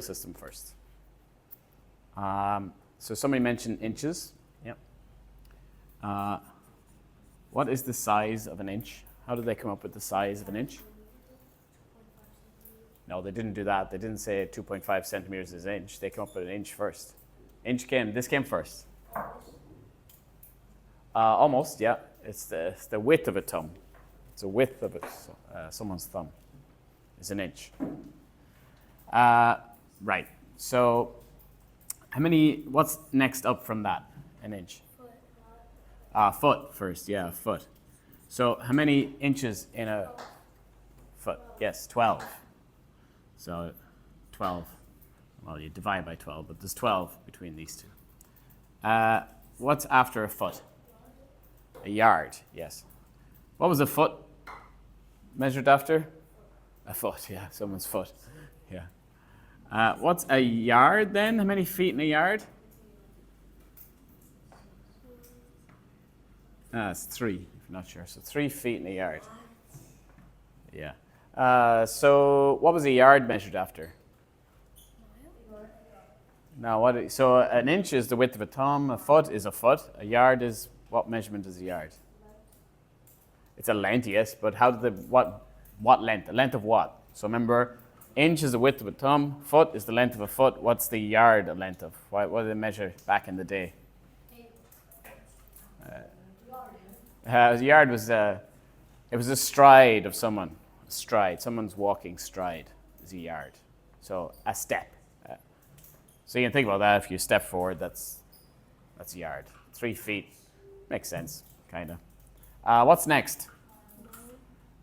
system first. So somebody mentioned inches. Yep. What is the size of an inch? How did they come up with the size of an inch? No, they didn't do that. They didn't say 2.5 centimeters is an inch. They came up with an inch first. This came first. Almost, yeah. It's the width of a thumb. It's the width of someone's thumb is an inch. Right. So what's next up from that? An inch? Foot first, yeah, foot. So how many inches in a foot? Yes, 12. So 12. Well, you divide by 12, but there's 12 between these two. What's after a foot? A yard, yes. What was a foot measured after? A foot, yeah, someone's foot. Yeah. What's a yard then? How many feet in a yard? It's 3, if you're not sure. So 3 feet in a yard. Yeah. So what was a yard measured after? No, so an inch is the width of a thumb, a foot is a foot, a yard is, what measurement is a yard? It's a length, yes, but what length? The length of what? So remember, inch is the width of a thumb, foot is the length of a foot. What's the yard a length of? What did they measure back in the day? A yard was it was a stride of someone. A stride. Someone's walking stride is a yard. So a step. So you can think about that. If you step forward, that's a yard. 3 feet makes sense, kind of. What's next?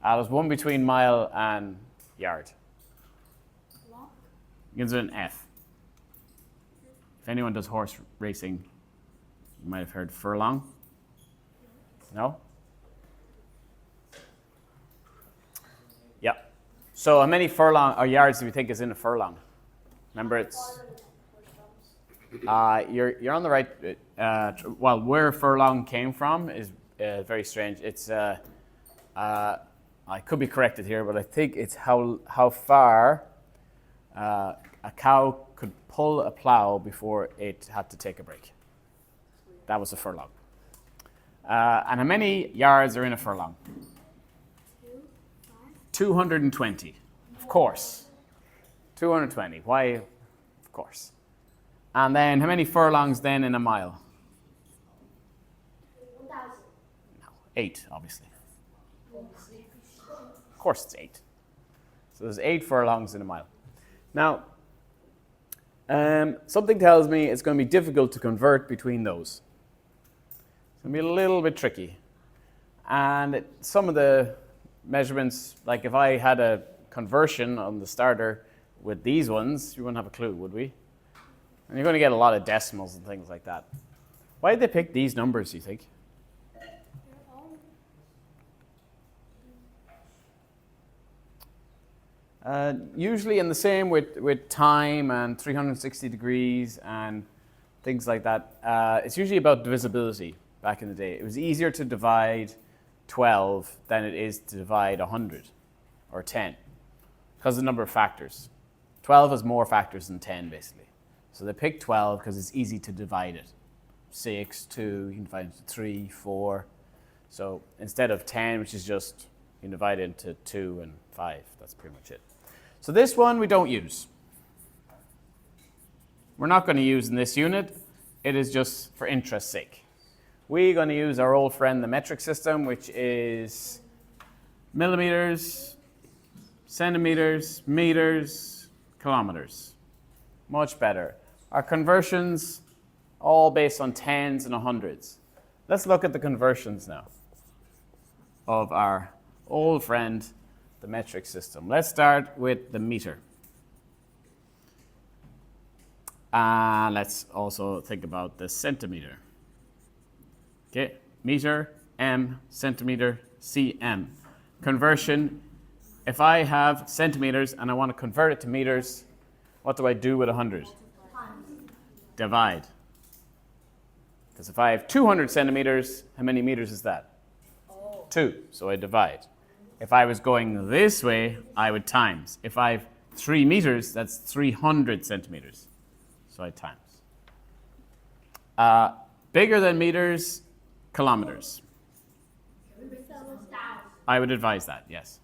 There's one between mile and yard. Begins with an F. If anyone does horse racing, you might have heard furlong. No? Yeah. So how many furlong or yards do we think is in a furlong? Remember, it's you're on the right. Well, where furlong came from is very strange. It's I could be corrected here, but I think it's how far a cow could pull a plow before it had to take a break. That was a furlong. And how many yards are in a furlong? 220. Of course. 220. Why? Of course. And then how many furlongs then in a mile? 1,000. No, 8, obviously. Of course it's 8. So there's 8 furlongs in a mile. Now, something tells me it's going to be difficult to convert between those. It's going to be a little bit tricky. And some of the measurements, like if I had a conversion on the starter with these ones, you wouldn't have a clue, would we? And you're going to get a lot of decimals and things like that. Why did they pick these numbers, do you think? Usually in the same with time and 360 degrees and things like that. It's usually about divisibility back in the day. It was easier to divide 12 than it is to divide 100 or 10 because of the number of factors. 12 has more factors than 10 basically. So they picked 12 because it's easy to divide it. 6, 2, you can divide it into 3, 4. So instead of 10, which is just, you can divide it into 2 and 5. That's pretty much it. So this one we don't use. We're not going to use in this unit. It is just for interest's sake. We're going to use our old friend, the metric system, which is millimeters, centimeters, meters, kilometers. Much better. Our conversions, all based on tens and hundreds. Let's look at the conversions now of our old friend, the metric system. Let's start with the meter. Let's also think about the centimeter. Okay, meter, m, centimeter, cm. Conversion, if I have centimeters and I want to convert it to meters, what do I do with 100? Divide. Because if I have 200 centimeters, how many meters is that? 2, so I divide. If I was going this way, I would times. If I have 3 meters, that's 300 centimeters. So I times. Bigger than meters, kilometers. I would advise that, yes.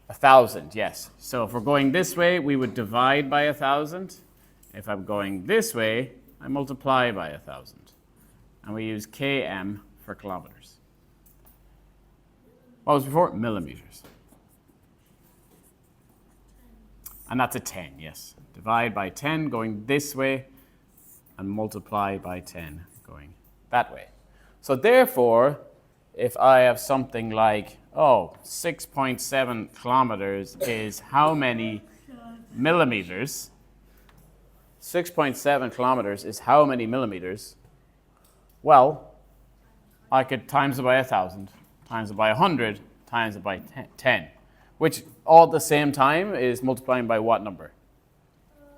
1,000, yes. So if we're going this way, we would divide by 1,000. If I'm going this way, I multiply by 1,000. And we use km for kilometers. What was before? Millimeters. And that's a 10, yes. Divide by 10 going this way, and multiply by 10 going that way. So therefore, if I have something like, 6.7 kilometers is how many millimeters? 6.7 kilometers is how many millimeters? Well, I could times it by 1,000, times it by 100, times it by 10, which all at the same time is multiplying by what number?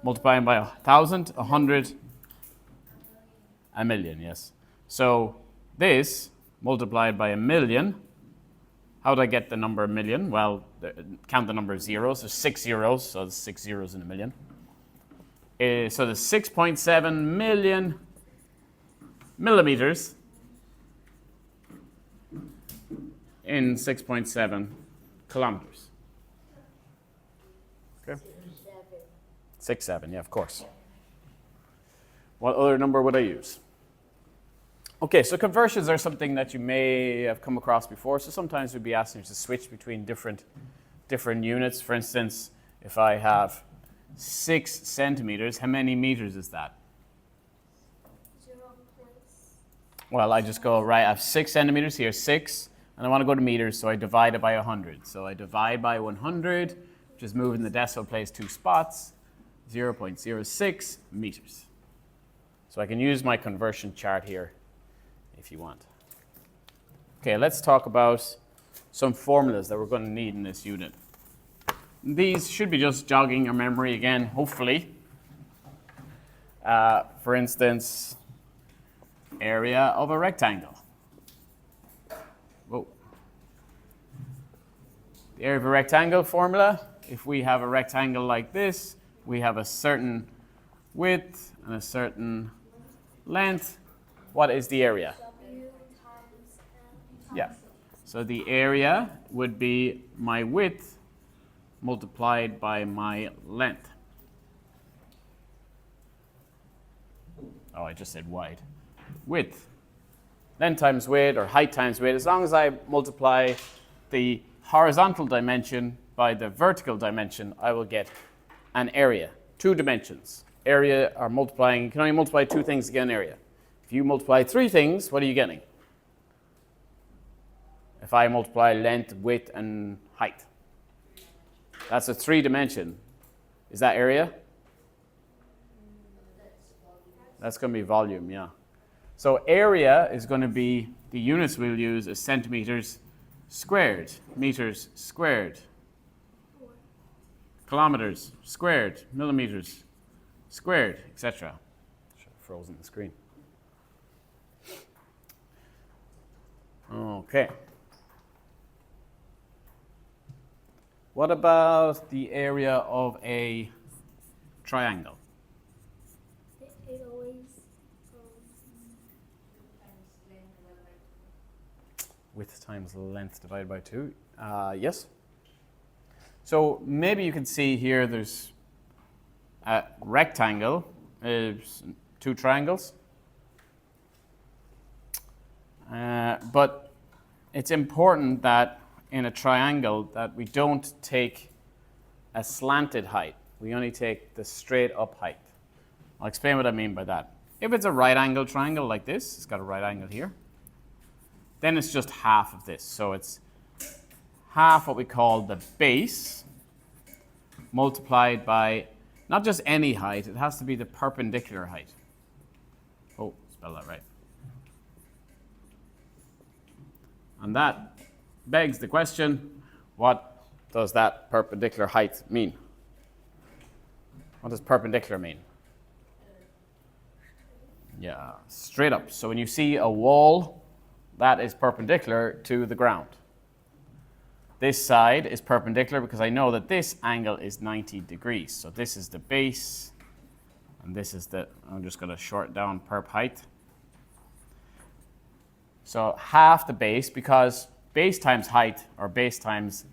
Multiplying by 1,000, 100, a million, yes. So this multiplied by a million, how do I get the number a million? Well, count the number of zeros. There's 6 zeros, so there's 6 zeros in a million. So there's 6.7 million millimeters in 6.7 kilometers. Okay. 6, 7, yeah, of course. What other number would I use? Okay, so conversions are something that you may have come across before. So sometimes we'd be asking you to switch between different units. For instance, if I have 6 centimeters, how many meters is that? 0. Well, I just go, right, I have 6 centimeters here, 6, and I want to go to meters, so I divide it by 100. So I divide by 100, which is moving the decimal place 2 spots, 0.06 meters. So I can use my conversion chart here if you want. Okay, let's talk about some formulas that we're going to need in this unit. These should be just jogging your memory again, hopefully. For instance, area of a rectangle. Whoa. The area of a rectangle formula, if we have a rectangle like this, we have a certain width and a certain length. What is the area? W times M. Yeah. So the area would be my width multiplied by my length. Oh, I just said wide. Width. Length times width, or height times width. As long as I multiply the horizontal dimension by the vertical dimension, I will get an area. 2 dimensions. Area are multiplying, you can only multiply 2 things to get an area. If you multiply 3 things, what are you getting? If I multiply length, width, and height. That's a 3 dimension. Is that area? That's going to be volume, yeah. So area is going to be, the units we'll use is centimeters squared, meters squared, kilometers squared, millimeters squared, etc. Frozen the screen. Okay. What about the area of a triangle? It always Width times length divided by 2. Yes. So maybe you can see here there's a rectangle, 2 triangles. But it's important that in a triangle that we don't take a slanted height. We only take the straight up height. I'll explain what I mean by that. If it's a right angle triangle like this, it's got a right angle here, then it's just half of this. So it's half what we call the base multiplied by not just any height, it has to be the perpendicular height. Oh, spell that right. And that begs the question, what does that perpendicular height mean? What does perpendicular mean? Yeah, straight up. So when you see a wall, that is perpendicular to the ground. this side is perpendicular because I know that this angle is 90 degrees. So this is the base, and this is the, I'm just going to short down perp height. So half the base, because base times height, or base times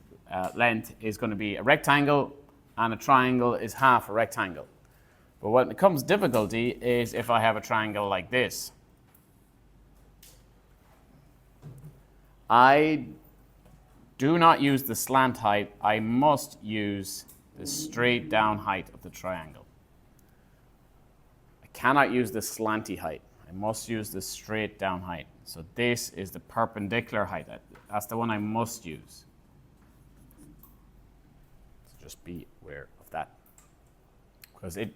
length, is going to be a rectangle, and a triangle is half a rectangle. But what becomes difficulty is if I have a triangle like this. I do not use the slant height. I must use the straight down height of the triangle. I cannot use the slanty height. I must use the straight down height. So this is the perpendicular height. That's the one I must use. So just be aware of that, because it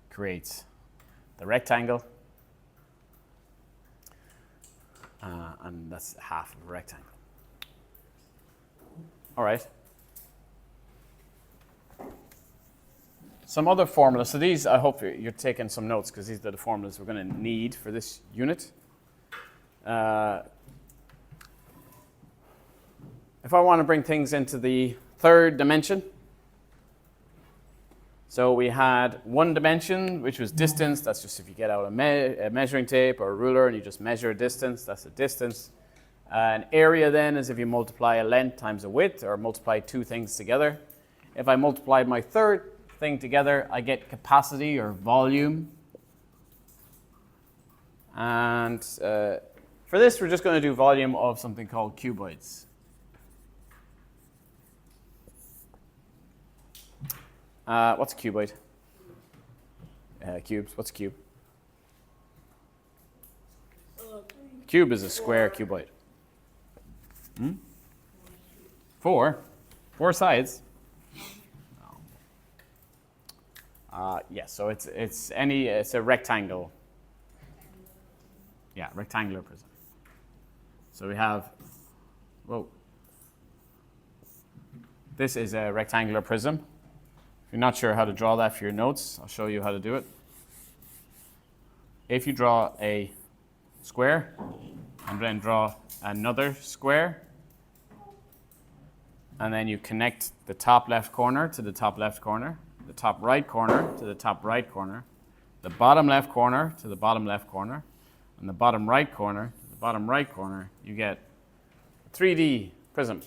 creates the rectangle, and that's half of a rectangle. All right. Some other formulas. So these, I hope you're taking some notes, because these are the formulas we're going to need for this unit. If I want to bring things into the third dimension, so we had one dimension, which was distance. That's just if you get out a measuring tape or a ruler and you just measure a distance, that's a distance. An area then is if you multiply a length times a width, or multiply two things together. If I multiply my third thing together, I get capacity or volume. And for this, we're just going to do volume of something called cuboids. What's a cuboid? Cubes. What's a cube? Cube is a square cuboid. Four sides. Yes, so it's a rectangle. Yeah, rectangular prism. So we have, this is a rectangular prism. If you're not sure how to draw that for your notes, I'll show you how to do it. If you draw a square and then draw another square, and then you connect the top left corner to the top left corner, the top right corner to the top right corner, the bottom left corner to the bottom left corner, and the bottom right corner to the bottom right corner, you get a 3D prism.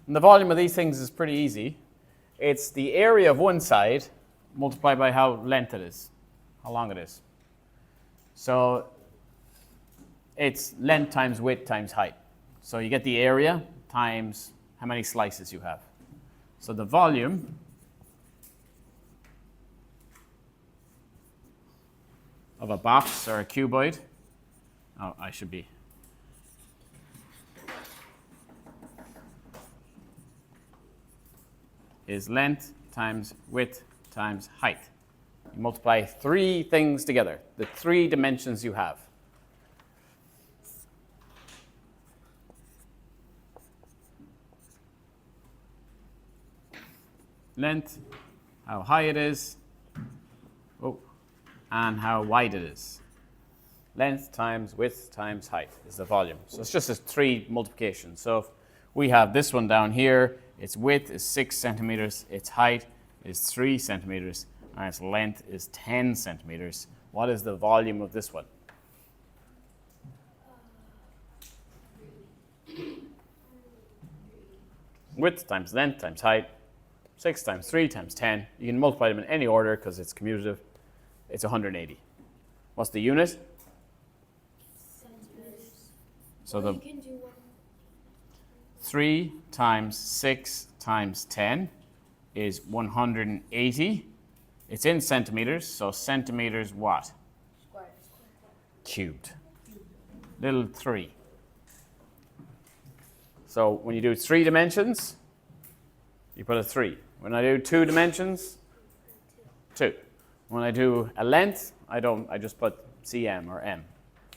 And the volume of these things is pretty easy. It's the area of one side multiplied by how length it is, how long it is. So it's length times width times height. So you get the area times how many slices you have. So the volume of a box or a cuboid, is length times width times height. You multiply three things together, the three dimensions you have. Length, how high it is, and how wide it is. Length times width times height is the volume. So it's just a three multiplication. So if we have this one down here, its width is 6 centimeters, its height is 3 centimeters, and its length is 10 centimeters. What is the volume of this one? Width times length times height, 6 times 3 times 10. You can multiply them in any order because it's commutative. It's 180. What's the unit? So the 3 times 6 times 10 is 180. It's in centimeters, so centimeters what? Square. Cubed. Little 3. So when you do 3 dimensions, you put a 3. When I do 2 dimensions, 2. When I do a length, I just put cm or m.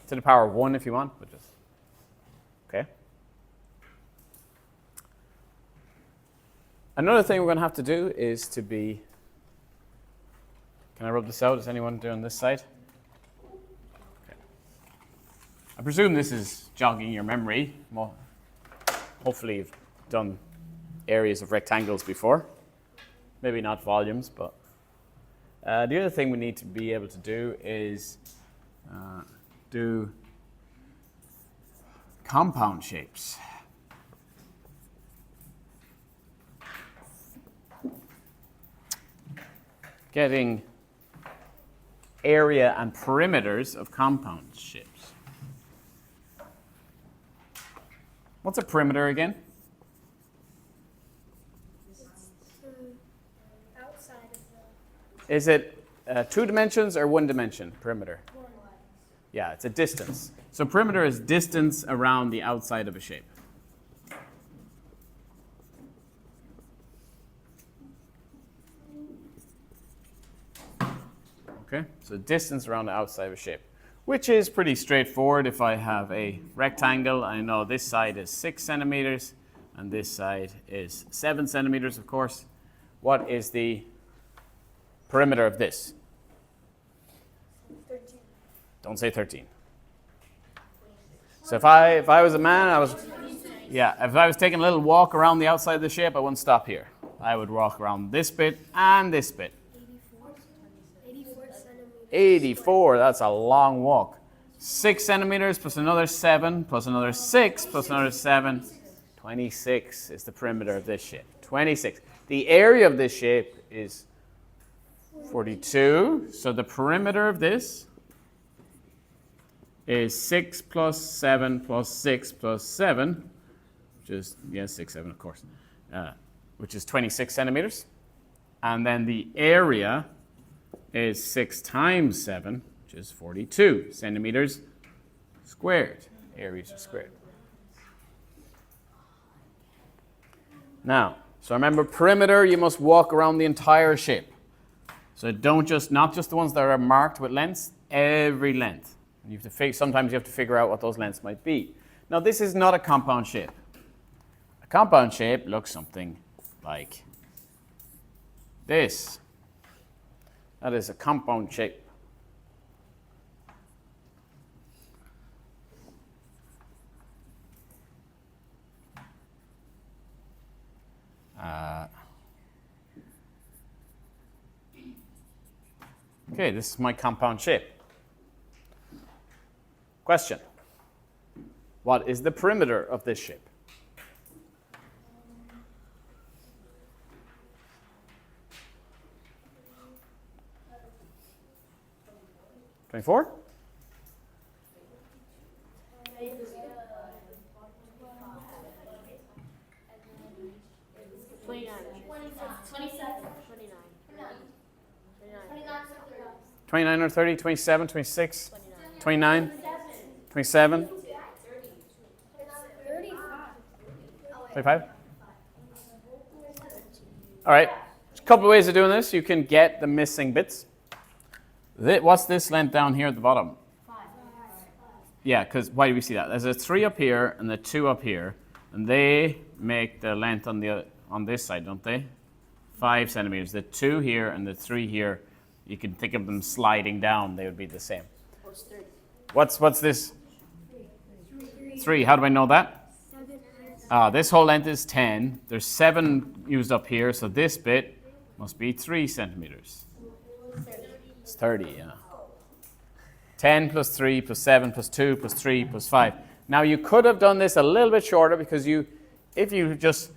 To the power of 1 if you want, but just, okay? Another thing we're going to have to do is to be, can I rub this out? Is anyone doing this side? Okay. I presume this is jogging your memory. Well, hopefully you've done areas of rectangles before. Maybe not volumes, but the other thing we need to be able to do is do compound shapes. Getting area and perimeters of compound shapes. What's a perimeter again? It's the outside of the Is it 2 dimensions or 1 dimension, perimeter? one. Yeah, it's a distance. So perimeter is distance around the outside of a shape. Okay, so distance around the outside of a shape, which is pretty straightforward. If I have a rectangle, I know this side is 6 centimeters and this side is 7 centimeters, of course. What is the perimeter of this? 13. Don't say 13. So if I was a man, if I was taking a little walk around the outside of the shape, I wouldn't stop here. I would walk around this bit and this bit. 84 centimeters. 84, that's a long walk. 6 centimeters plus another 7 plus another 6 plus another 7. 26 is the perimeter of this shape. 26. The area of this shape is 42. So the perimeter of this is 6 plus 7 plus 6 plus 7, which is, 6, 7, of course, which is 26 centimeters. And then the area is 6 times 7, which is 42 centimeters squared. Areas are squared. Now, so remember, perimeter, you must walk around the entire shape. So not just the ones that are marked with lengths, every length. You have to sometimes you have to figure out what those lengths might be. Now, this is not a compound shape. A compound shape looks something like this. That is a compound shape. Okay, this is my compound shape. Question. What is the perimeter of this shape? $24? $29 or $30? $27, $26, $29, $27, $25? All right, there's a couple of ways of doing this. You can get the missing bits. What's this length down here at the bottom? 5. Yeah, because why do we see that? There's a 3 up here and the 2 up here, and they make the length on this side, don't they? 5 centimeters. The 2 here and the 3 here, you can think of them sliding down. They would be the same. What's this? 3. How do I know that? 7. This whole length is 10. There's 7 used up here, so this bit must be 3 centimeters. It's 30, yeah. 10 plus 3 plus 7 plus 2 plus 3 plus 5. Now you could have done this a little bit shorter because if you just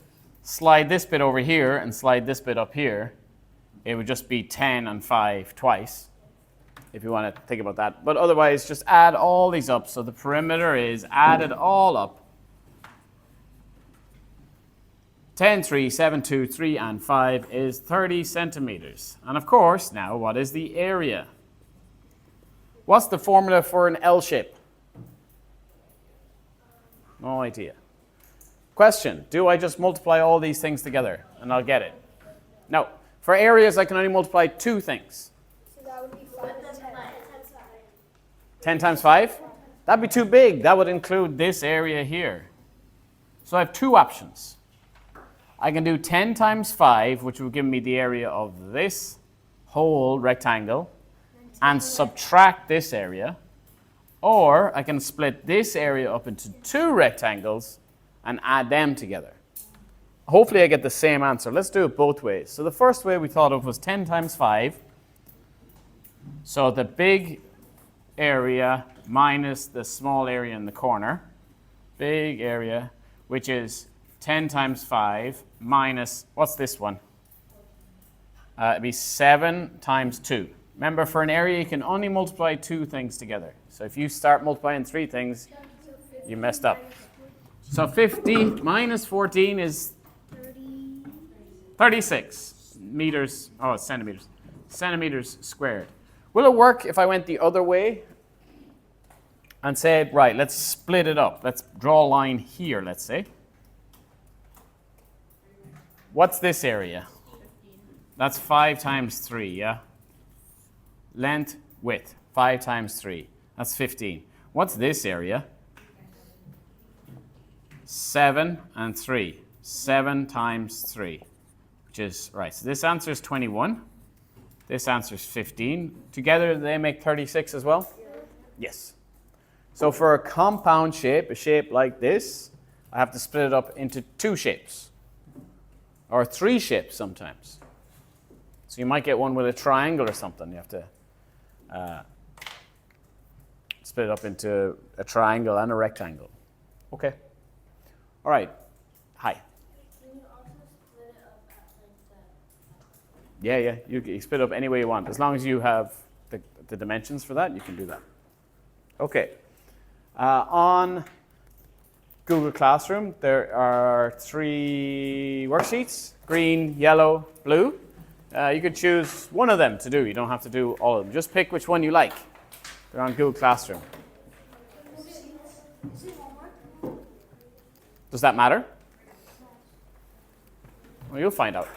slide this bit over here and slide this bit up here, it would just be 10 and 5 twice, if you want to think about that. But otherwise, just add all these up. So the perimeter is added all up. 10, 3, 7, 2, 3, and 5 is 30 centimeters. And of course, now what is the area? What's the formula for an L shape? No idea. Question, do I just multiply all these things together and I'll get it? No. For areas, I can only multiply 2 things. So that would be 5 and 10. 10 times 5? That'd be too big. That would include this area here. So I have 2 options. I can do 10 times 5, which will give me the area of this whole rectangle, and subtract this area. Or I can split this area up into 2 rectangles and add them together. Hopefully I get the same answer. Let's do it both ways. So the first way we thought of was 10 times 5. So the big area minus the small area in the corner. Big area, which is 10 times 5 minus, what's this one? It'd be 7 times 2. Remember, for an area, you can only multiply 2 things together. So if you start multiplying 3 things, you messed up. So 50 minus 14 is 36 meters, oh, it's centimeters. Centimeters squared. Will it work if I went the other way and said, right, let's split it up. Let's draw a line here, let's say. What's this area? That's 5 times 3, yeah? Length, width, 5 times 3. That's 15. What's this area? 7 and 3. 7 times 3, which is, right, so this answer is 21. This answer is 15. Together, they make 36 as well? Yes. So for a compound shape, a shape like this, I have to split it up into 2 shapes. Or 3 shapes sometimes. So you might get one with a triangle or something. You have to split it up into a triangle and a rectangle. Okay. All right. Hi. Can you also split it up at like that? Yeah. You can split it up any way you want. As long as you have the dimensions for that, you can do that. Okay. On Google Classroom, there are 3 worksheets, green, yellow, blue. You could choose one of them to do. You don't have to do all of them. Just pick which one you like. They're on Google Classroom. Does that matter? Well, you'll find out.